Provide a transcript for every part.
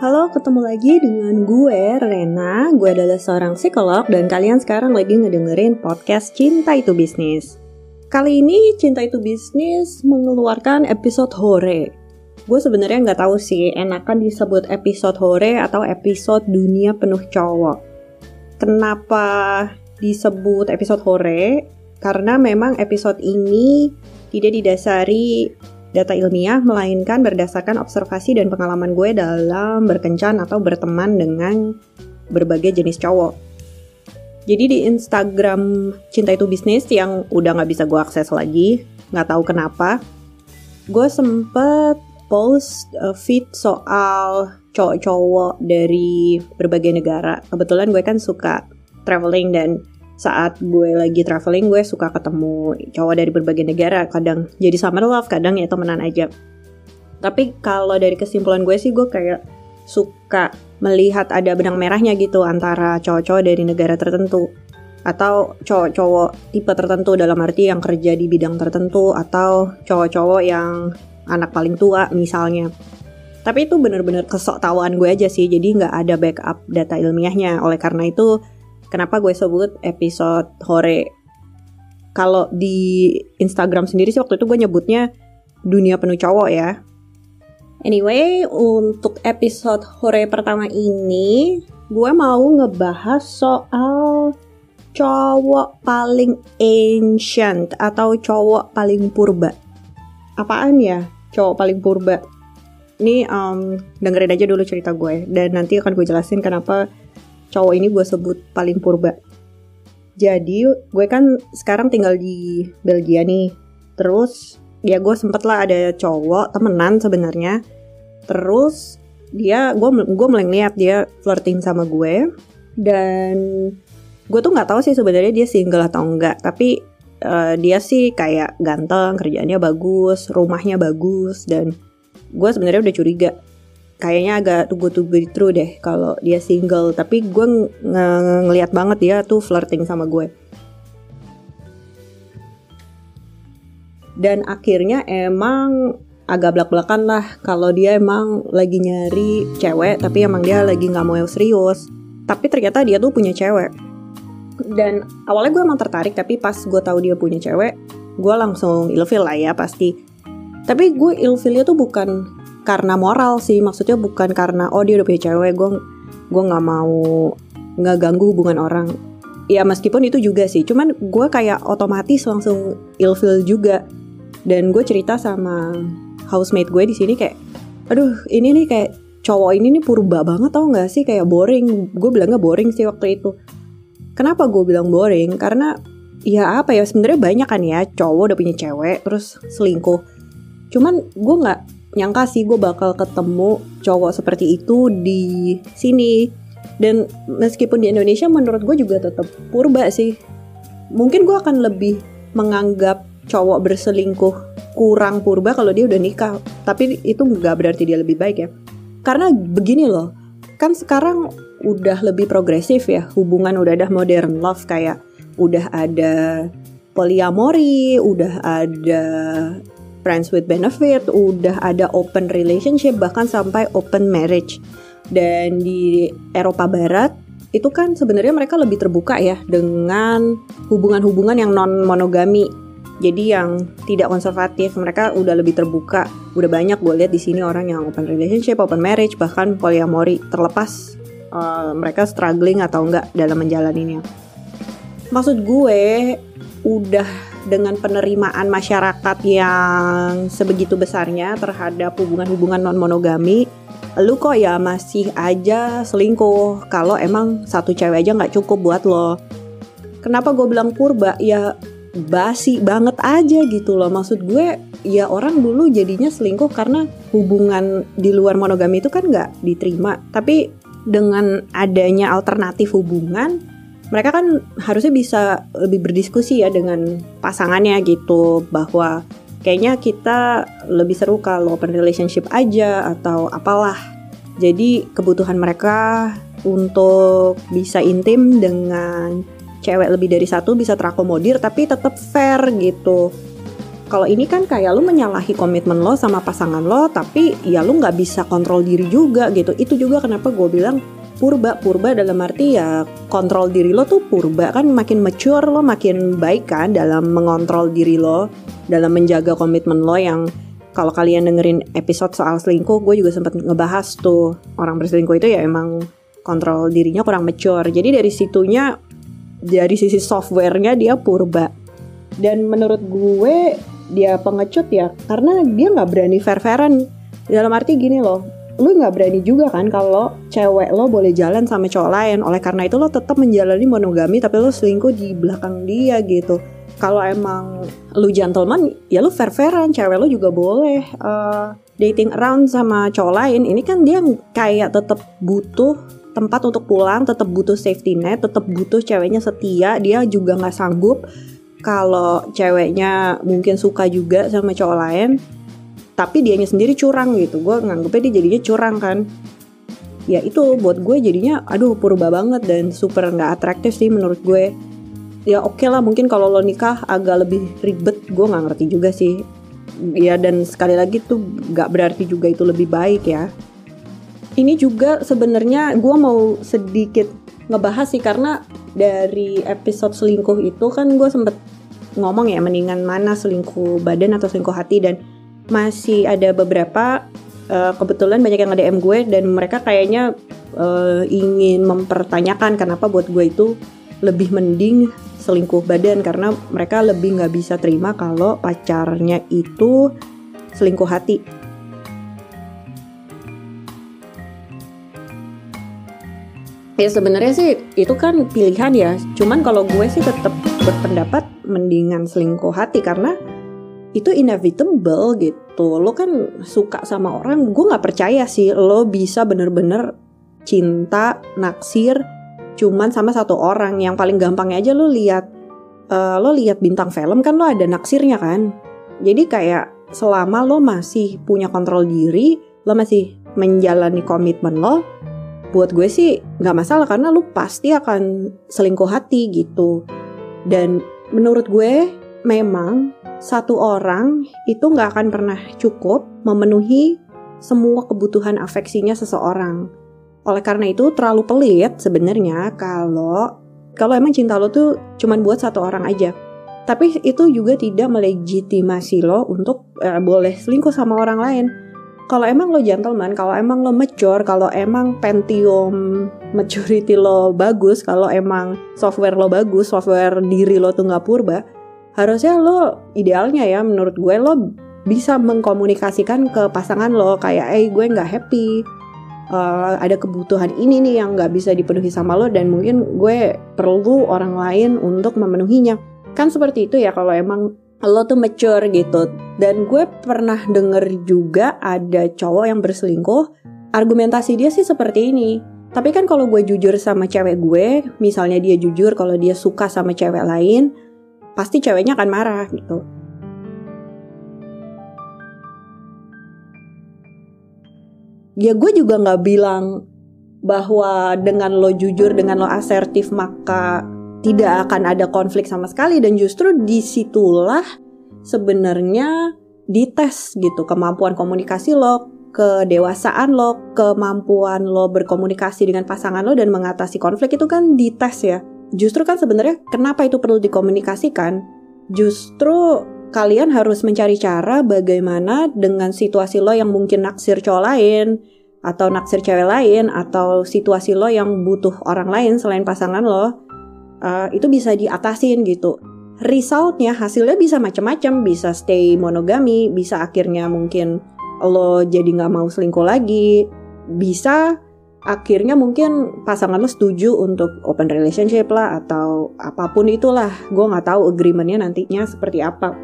Halo, ketemu lagi dengan gue, Rena. Gue adalah seorang psikolog dan kalian sekarang lagi ngedengerin podcast Cinta Itu Bisnis. Kali ini Cinta Itu Bisnis mengeluarkan episode hore. Gue sebenarnya nggak tahu sih enakan disebut episode hore atau episode dunia penuh cowok. Kenapa disebut episode hore? Karena memang episode ini tidak didasari data ilmiah, melainkan berdasarkan observasi dan pengalaman gue dalam berkencan atau berteman dengan berbagai jenis cowok. Jadi di Instagram Cinta Itu Bisnis yang udah gak bisa gue akses lagi, gak tahu kenapa, gue sempet post feed soal cowok-cowok dari berbagai negara. Kebetulan gue kan suka traveling dan saat gue lagi traveling gue suka ketemu cowok dari berbagai negara, kadang jadi summer love, kadang ya temenan aja. Tapi kalau dari kesimpulan gue sih gue kayak suka melihat ada benang merahnya gitu antara cowok-cowok dari negara tertentu atau cowok-cowok tipe tertentu, dalam arti yang kerja di bidang tertentu atau cowok-cowok yang anak paling tua misalnya. Tapi itu bener-bener kesok tawaan gue aja sih, jadi gak ada backup data ilmiahnya. Oleh karena itu kenapa gue sebut episode hore. Kalau di Instagram sendiri sih waktu itu gue nyebutnya dunia penuh cowok ya. Anyway, untuk episode hore pertama ini gue mau ngebahas soal cowok paling ancient atau cowok paling purba. Apaan ya cowok paling purba? Ini dengerin aja dulu cerita gue dan nanti akan gue jelasin kenapa cowok ini gue sebut paling purba. Jadi gue kan sekarang tinggal di Belgia nih. Terus ya gue sempet lah ada cowok temenan sebenarnya. Terus gue mulai ngeliat dia flirting sama gue. Dan gue tuh nggak tahu sih sebenarnya dia single atau enggak. Tapi dia sih kayak ganteng, kerjaannya bagus, rumahnya bagus. Dan gue sebenarnya udah curiga, kayaknya agak too good to be true deh kalau dia single. Tapi gue ngeliat banget dia tuh flirting sama gue. Dan akhirnya emang agak belak-belakan lah kalau dia emang lagi nyari cewek, tapi emang dia lagi gak mau serius. Tapi ternyata dia tuh punya cewek. Dan awalnya gue emang tertarik, tapi pas gue tahu dia punya cewek, gue langsung ilfil lah ya pasti. Tapi gue ilfilnya tuh bukan karena moral sih, maksudnya bukan karena dia udah punya cewek, gue nggak mau nggak ganggu hubungan orang. Ya meskipun itu juga sih, cuman gue kayak otomatis langsung ilfil juga. Dan gue cerita sama housemate gue di sini kayak, aduh ini nih kayak cowok ini nih purba banget tau nggak sih, kayak boring. Gue bilangnya boring sih waktu itu. Kenapa gue bilang boring? Karena ya apa ya, sebenarnya banyak kan ya cowok udah punya cewek terus selingkuh. Cuman gue nggak nyangka sih gue bakal ketemu cowok seperti itu di sini. Dan meskipun di Indonesia menurut gue juga tetap purba sih. Mungkin gue akan lebih menganggap cowok berselingkuh kurang purba kalau dia udah nikah. Tapi itu gak berarti dia lebih baik ya. Karena begini loh, kan sekarang udah lebih progresif ya, hubungan udah ada modern love, kayak udah ada polyamory, udah ada friends with benefit, udah ada open relationship, bahkan sampai open marriage. Dan di Eropa Barat itu kan sebenarnya mereka lebih terbuka ya dengan hubungan-hubungan yang non-monogami. Jadi yang tidak konservatif, mereka udah lebih terbuka. Udah banyak gue lihat di sini orang yang open relationship, open marriage, bahkan polyamory, terlepas mereka struggling atau enggak dalam menjalaninya. Maksud gue udah dengan penerimaan masyarakat yang sebegitu besarnya terhadap hubungan-hubungan non-monogami, lu kok ya masih aja selingkuh kalau emang satu cewek aja gak cukup buat lo. Kenapa gue bilang purba? Ya basi banget aja gitu loh. Maksud gue ya orang dulu jadinya selingkuh karena hubungan di luar monogami itu kan gak diterima. Tapi dengan adanya alternatif hubungan, mereka kan harusnya bisa lebih berdiskusi ya dengan pasangannya gitu, bahwa kayaknya kita lebih seru kalau open relationship aja atau apalah. Jadi kebutuhan mereka untuk bisa intim dengan cewek lebih dari satu bisa terakomodir tapi tetap fair gitu. Kalau ini kan kayak lu menyalahi komitmen lo sama pasangan lo, tapi ya lu nggak bisa kontrol diri juga gitu. Itu juga kenapa gue bilang purba dalam arti ya kontrol diri lo tuh purba kan, makin mature lo makin baik kan dalam mengontrol diri lo, dalam menjaga komitmen lo. Yang kalau kalian dengerin episode soal selingkuh, gue juga sempat ngebahas tuh orang berselingkuh itu ya emang kontrol dirinya kurang mature. Jadi dari situnya, dari sisi softwarenya dia purba. Dan menurut gue dia pengecut ya, karena dia nggak berani fair-fairan. Dalam arti gini loh, lu nggak berani juga kan kalau cewek lo boleh jalan sama cowok lain. Oleh karena itu lo tetap menjalani monogami, tapi lo selingkuh di belakang dia gitu. Kalau emang lu gentleman, ya lu fair-fairan, cewek lo juga boleh dating around sama cowok lain. Ini kan dia kayak tetap butuh tempat untuk pulang, tetap butuh safety net, tetap butuh ceweknya setia. Dia juga nggak sanggup kalau ceweknya mungkin suka juga sama cowok lain, tapi dianya sendiri curang gitu. Gue nganggepnya dia jadinya curang kan. Ya itu buat gue jadinya aduh purba banget dan super gak atraktif sih menurut gue. Ya oke lah, mungkin kalau lo nikah agak lebih ribet, gue gak ngerti juga sih. Ya dan sekali lagi tuh gak berarti juga itu lebih baik ya. Ini juga sebenarnya gue mau sedikit ngebahas sih, karena dari episode selingkuh itu kan gue sempet ngomong ya mendingan mana selingkuh badan atau selingkuh hati, dan masih ada beberapa kebetulan banyak yang nge-DM gue dan mereka kayaknya ingin mempertanyakan kenapa buat gue itu lebih mending selingkuh badan, karena mereka lebih nggak bisa terima kalau pacarnya itu selingkuh hati. Ya sebenarnya sih itu kan pilihan ya. Cuman kalau gue sih tetap berpendapat mendingan selingkuh hati, karena itu inevitable gitu. Lo kan suka sama orang, gue nggak percaya sih lo bisa bener-bener cinta, naksir cuman sama satu orang. Yang paling gampangnya aja lo lihat bintang film kan, lo ada naksirnya kan. Jadi kayak selama lo masih punya kontrol diri, lo masih menjalani komitmen lo, buat gue sih gak masalah, karena lu pasti akan selingkuh hati gitu. Dan menurut gue memang satu orang itu gak akan pernah cukup memenuhi semua kebutuhan afeksinya seseorang. Oleh karena itu terlalu pelit sebenarnya kalau emang cinta lo tuh cuman buat satu orang aja. Tapi itu juga tidak melegitimasi lo untuk boleh selingkuh sama orang lain. Kalau emang lo gentleman, kalau emang lo mature, kalau emang Pentium maturity lo bagus, kalau emang software lo bagus, software diri lo tuh gak purba, harusnya lo idealnya ya menurut gue lo bisa mengkomunikasikan ke pasangan lo kayak gue gak happy, ada kebutuhan ini nih yang gak bisa dipenuhi sama lo dan mungkin gue perlu orang lain untuk memenuhinya. Kan seperti itu ya kalau emang lo tuh mature gitu. Dan gue pernah denger juga ada cowok yang berselingkuh, argumentasi dia sih seperti ini. Tapi kan kalau gue jujur sama cewek gue, misalnya dia jujur kalau dia suka sama cewek lain, pasti ceweknya akan marah gitu. Ya gue juga gak bilang bahwa dengan lo jujur, dengan lo asertif maka tidak akan ada konflik sama sekali, dan justru disitulah sebenarnya dites gitu kemampuan komunikasi lo, kedewasaan lo, kemampuan lo berkomunikasi dengan pasangan lo dan mengatasi konflik itu kan dites ya. Justru kan sebenarnya kenapa itu perlu dikomunikasikan? Justru kalian harus mencari cara bagaimana dengan situasi lo yang mungkin naksir cowok lain atau naksir cewek lain, atau situasi lo yang butuh orang lain selain pasangan lo, itu bisa diatasin gitu. Resultnya, hasilnya bisa macam-macam, bisa stay monogami, bisa akhirnya mungkin lo jadi gak mau selingkuh lagi, bisa akhirnya mungkin pasangan lo setuju untuk open relationship lah, atau apapun itulah. Gue gak tahu agreementnya nantinya seperti apa.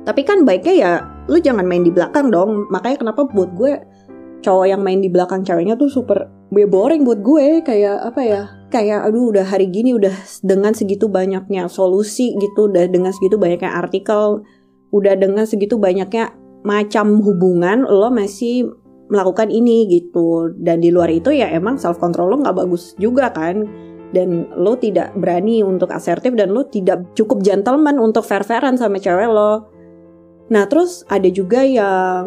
Tapi kan baiknya ya lo jangan main di belakang dong. Makanya kenapa buat gue cowok yang main di belakang ceweknya tuh super boring buat gue. Kayak apa ya, kayak aduh udah hari gini udah dengan segitu banyaknya solusi gitu, udah dengan segitu banyaknya artikel, udah dengan segitu banyaknya macam hubungan, lo masih melakukan ini gitu. Dan di luar itu ya emang self control lo gak bagus juga kan, dan lo tidak berani untuk asertif, dan lo tidak cukup gentleman untuk fair-fairan sama cewek lo. Nah terus ada juga yang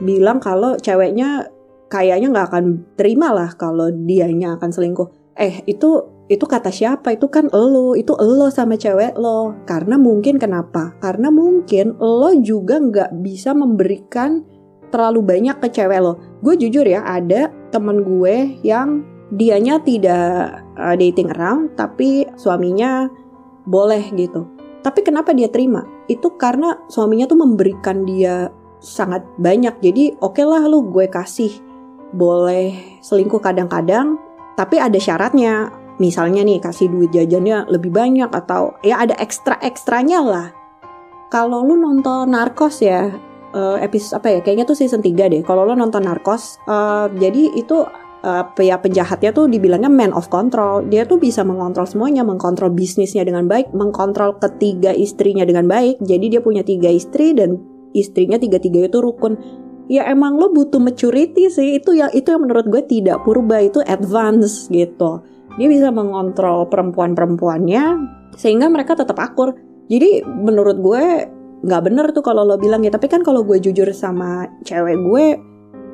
bilang kalau ceweknya kayaknya gak akan terima lah kalau dianya akan selingkuh. Itu kata siapa? Itu kan itu lo sama cewek lo. Karena mungkin kenapa? Karena mungkin lo juga gak bisa memberikan terlalu banyak ke cewek lo. Gue jujur ya, ada temen gue yang dianya tidak dating around, tapi suaminya boleh gitu. Tapi kenapa dia terima? Itu karena suaminya tuh memberikan dia sangat banyak. Jadi oke lah lu gue kasih, boleh selingkuh kadang-kadang, tapi ada syaratnya. Misalnya nih kasih duit jajannya lebih banyak, atau ya ada ekstra-ekstranya lah. Kalau lu nonton Narcos ya, episode apa ya, kayaknya tuh season 3 deh. Kalau lu nonton Narcos, jadi itu penjahatnya tuh dibilangnya man of control. Dia tuh bisa mengontrol semuanya, mengkontrol bisnisnya dengan baik, mengkontrol ketiga istrinya dengan baik. Jadi dia punya 3 istri dan istrinya 3-3 itu rukun. Ya emang lo butuh maturity sih. Itu yang menurut gue tidak purba, itu advance gitu. Dia bisa mengontrol perempuan-perempuannya sehingga mereka tetap akur. Jadi menurut gue nggak bener tuh kalau lo bilang ya. Tapi kan kalau gue jujur sama cewek gue,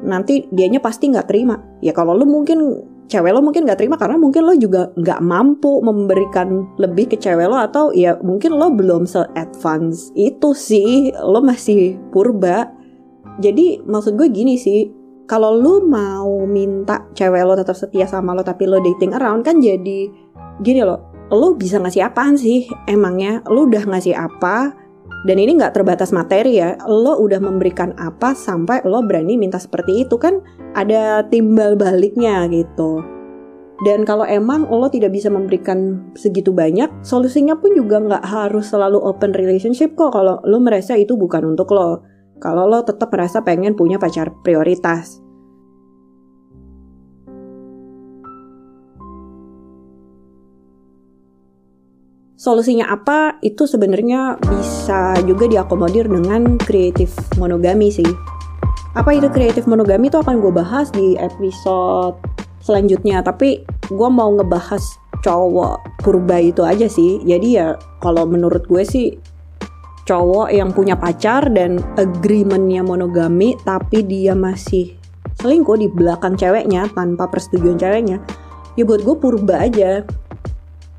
nanti dianya pasti nggak terima. Ya kalau lo mungkin, cewek lo mungkin nggak terima karena mungkin lo juga nggak mampu memberikan lebih ke cewek lo, atau ya mungkin lo belum se-advance itu sih, lo masih purba. Jadi maksud gue gini sih, kalau lo mau minta cewek lo tetap setia sama lo tapi lo dating around, kan jadi gini lo bisa ngasih apaan sih emangnya? Lo udah ngasih apa? Dan ini gak terbatas materi ya, lo udah memberikan apa sampai lo berani minta seperti itu, kan ada timbal baliknya gitu. Dan kalau emang lo tidak bisa memberikan segitu banyak, solusinya pun juga gak harus selalu open relationship kok. Kalau lo merasa itu bukan untuk lo, kalau lo tetap merasa pengen punya pacar prioritas. Solusinya apa? Itu sebenarnya bisa juga diakomodir dengan creative monogami sih. Apa itu creative monogami? Itu akan gue bahas di episode selanjutnya. Tapi gue mau ngebahas cowok purba itu aja sih. Jadi ya kalau menurut gue sih, cowok yang punya pacar dan agreementnya monogami tapi dia masih selingkuh di belakang ceweknya tanpa persetujuan ceweknya, ya buat gue purba aja.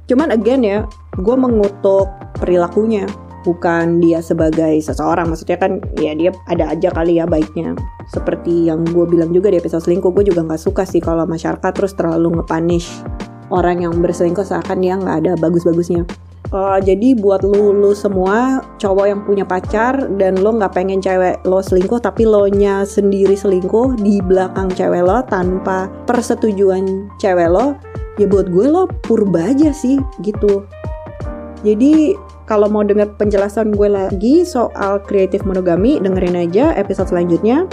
Cuman again ya, gue mengutuk perilakunya, bukan dia sebagai seseorang. Maksudnya kan ya dia ada aja kali ya baiknya. Seperti yang gue bilang juga di episode selingkuh, gue juga gak suka sih kalau masyarakat terus terlalu nge-punish orang yang berselingkuh seakan dia gak ada bagus-bagusnya. Jadi buat lu semua cowok yang punya pacar dan lo gak pengen cewek lo selingkuh tapi lo nya sendiri selingkuh di belakang cewek lo tanpa persetujuan cewek lo, ya buat gue lo purba aja sih gitu. Jadi kalau mau dengar penjelasan gue lagi soal creative monogami, dengerin aja episode selanjutnya.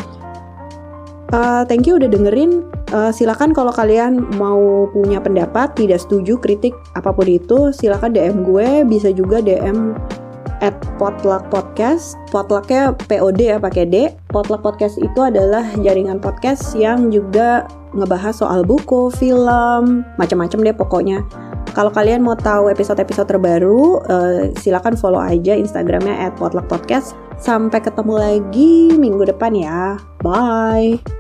Thank you udah dengerin. Silakan kalau kalian mau punya pendapat, tidak setuju, kritik, apapun itu, silakan DM gue. Bisa juga DM @potluckpodcast. Potlucknya POD ya, pakai D. Potluck Podcast itu adalah jaringan podcast yang juga ngebahas soal buku, film, macam-macam deh pokoknya. Kalau kalian mau tahu episode-episode terbaru, silakan follow aja Instagramnya @potluckpodcast. Sampai ketemu lagi minggu depan ya. Bye.